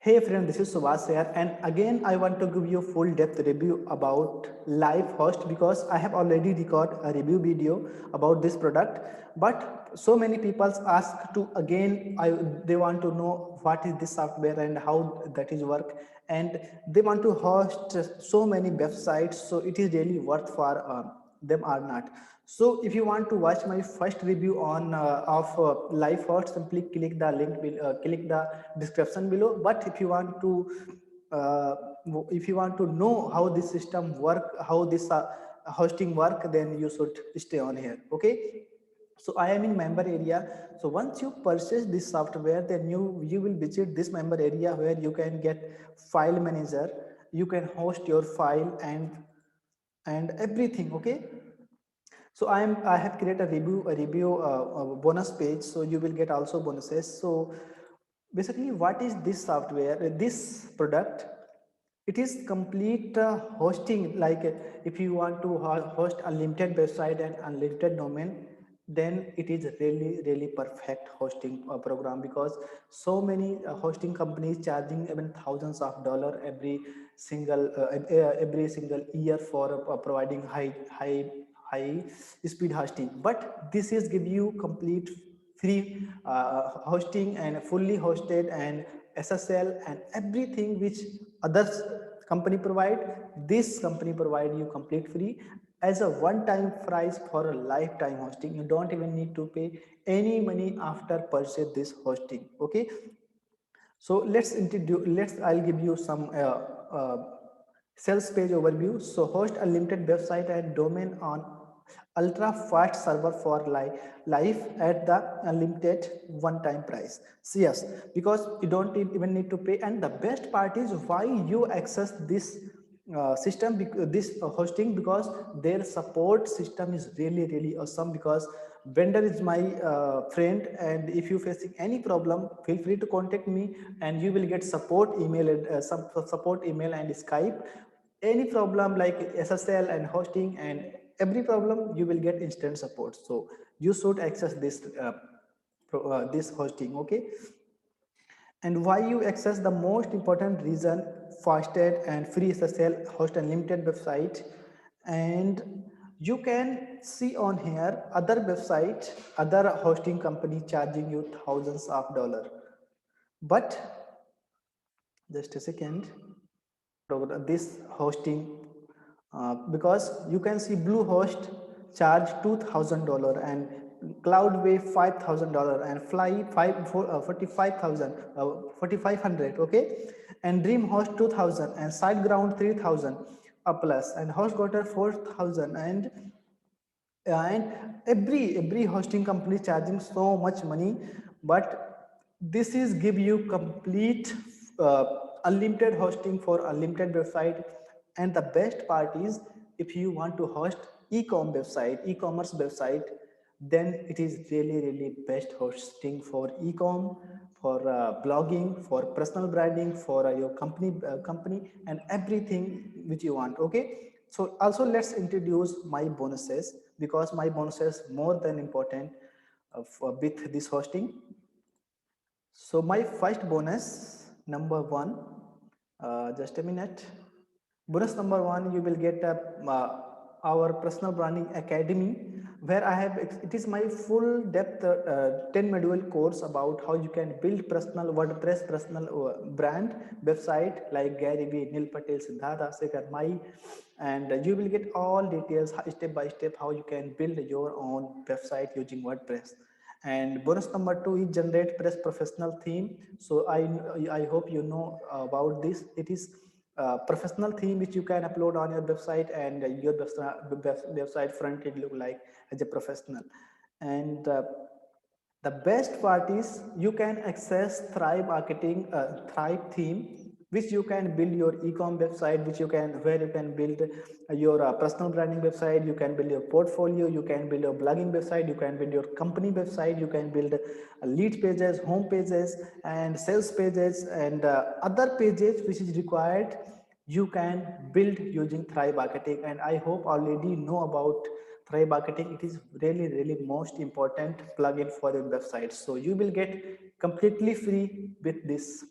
Hey friend, this is Subhas here, and again I want to give you full depth review about Live Host because I have already recorded a review video about this product. But so many people ask to again, they want to know what is this software and how that is work, and they want to host so many websites. So it is really worth for them or not. So if you want to watch my first review on of live host, simply click the link, click the description below. But uh, if you want to know how this system work, how this hosting work, then you should stay on here. Okay. So I am in member area. So once you purchase this software, then you will visit this member area where you can get file manager. You can host your file and everything. Okay. So I have created a bonus page, so you will get also bonuses. So basically, what is this software, this product? It is complete hosting. Like if you want to host unlimited website and unlimited domain, then it is really perfect hosting program, because so many hosting companies charging even thousands of dollar every single year for providing high speed hosting. But this is give you complete free hosting and fully hosted and SSL and everything which others company provide. This company provide you complete free as a one time price for a lifetime hosting. You don't even need to pay any money after purchase this hosting. Okay. So let's I'll give you some sales page overview. So host unlimited website and domain on ultra fast server for life at the unlimited one time price. So yes, because you don't even need to pay. And the best part is why you access this system, this hosting, because their support system is really awesome. Because vendor is my friend, and if you facing any problem, feel free to contact me, and you will get support email, some support email and Skype. Any problem like SSL and hosting and every problem, you will get instant support. So you should access this this hosting. Okay. And why you access, the most important reason: fastest and free SSL host unlimited website. And you can see on here other website, other hosting company charging you thousands of dollar. But just a second, this hosting, because you can see Bluehost charge $2,000 and Cloudwave $5,000 and Fly 45,000, 4,500. Okay. And DreamHost 2,000 and SiteGround 3,000 plus, and HostGotter 4,000. And every hosting company is charging so much money. But this is give you complete uh, unlimited hosting for unlimited website. And the best part is, if you want to host e-commerce website, then it is really best hosting for e-com, for blogging, for personal branding, for your company and everything which you want. Okay. So also let's introduce my bonuses, because my bonuses more than important with this hosting. So my first bonus number one, just a minute. Bonus number one, you will get our personal branding academy, where I have, it is my full depth 10 module course about how you can build personal WordPress personal brand website like Gary Vee, Neil Patel, Siddhartha Sekar, Mai. And you will get all details step by step how you can build your own website using WordPress. And bonus number two is generate press professional theme. So I hope you know about this. It is professional theme which you can upload on your website, and your website front end look like as a professional. And the best part is you can access Thrive marketing, Thrive theme, which you can build your e-com website, which you can, where you can build your personal branding website, you can build your portfolio, you can build your blogging website, you can build your company website, you can build lead pages, home pages, and sales pages, and other pages which is required, you can build using Thrive marketing. And I hope already know about Thrive marketing. It is really most important plugin for your website. So you will get completely free with this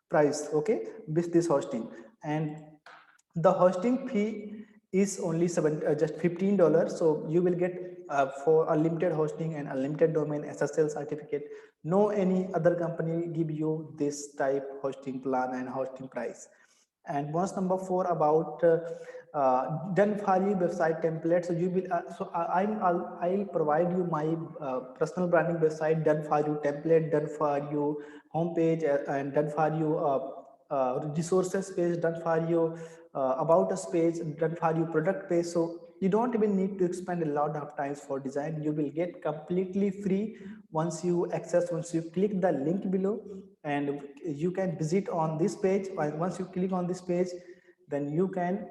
price, okay, with this hosting. And the hosting fee is only just $15. So you will get for unlimited hosting and unlimited domain SSL certificate. No any other company give you this type hosting plan and hosting price. And bonus number 4 about done for you website template. So you will I'll provide you my personal branding website done for you template, done for you homepage, and done for you resources page, done for you about us page, done for you product page. So you don't even need to spend a lot of times for design. You will get completely free once you access, once you click the link below, and you can visit on this page. And once you click on this page, then you can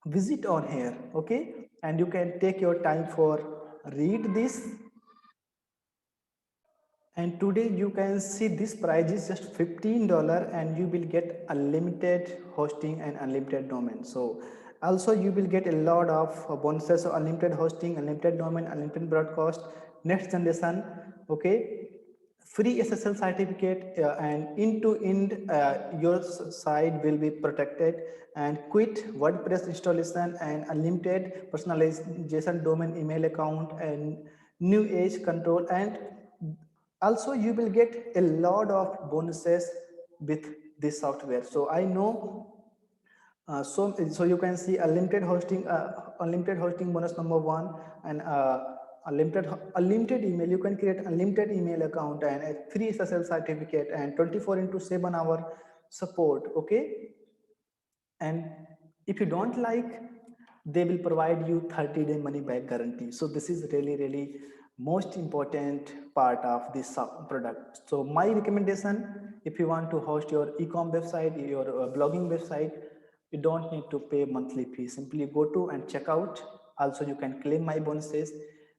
visit on here, okay, and you can take your time for read this. And today you can see this price is just $15, and you will get unlimited hosting and unlimited domain. So also you will get a lot of bonuses. So unlimited hosting, unlimited domain, unlimited broadcast, next generation, okay, free SSL certificate, and end to end your site will be protected, and quit WordPress installation, and unlimited personalization domain email account, and new age control. And also you will get a lot of bonuses with this software. So I know so you can see unlimited hosting bonus number 1, and unlimited email. You can create unlimited email account, and a free SSL certificate, and 24 into 7 hour support, okay. And if you don't like, they will provide you 30-day money back guarantee. So this is really really most important part of this product. So my recommendation, if you want to host your e-com website, your blogging website, you don't need to pay monthly fee. Simply go to and check out. Also you can claim my bonuses,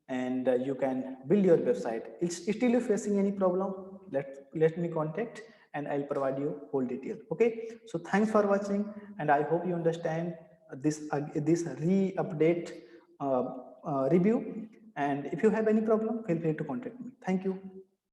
and you can build your website. It's still you facing any problem, let me contact, and I'll provide you whole detail, okay. So thanks for watching, and I hope you understand this re-update review. And if you have any problem, feel free to contact me. Thank you.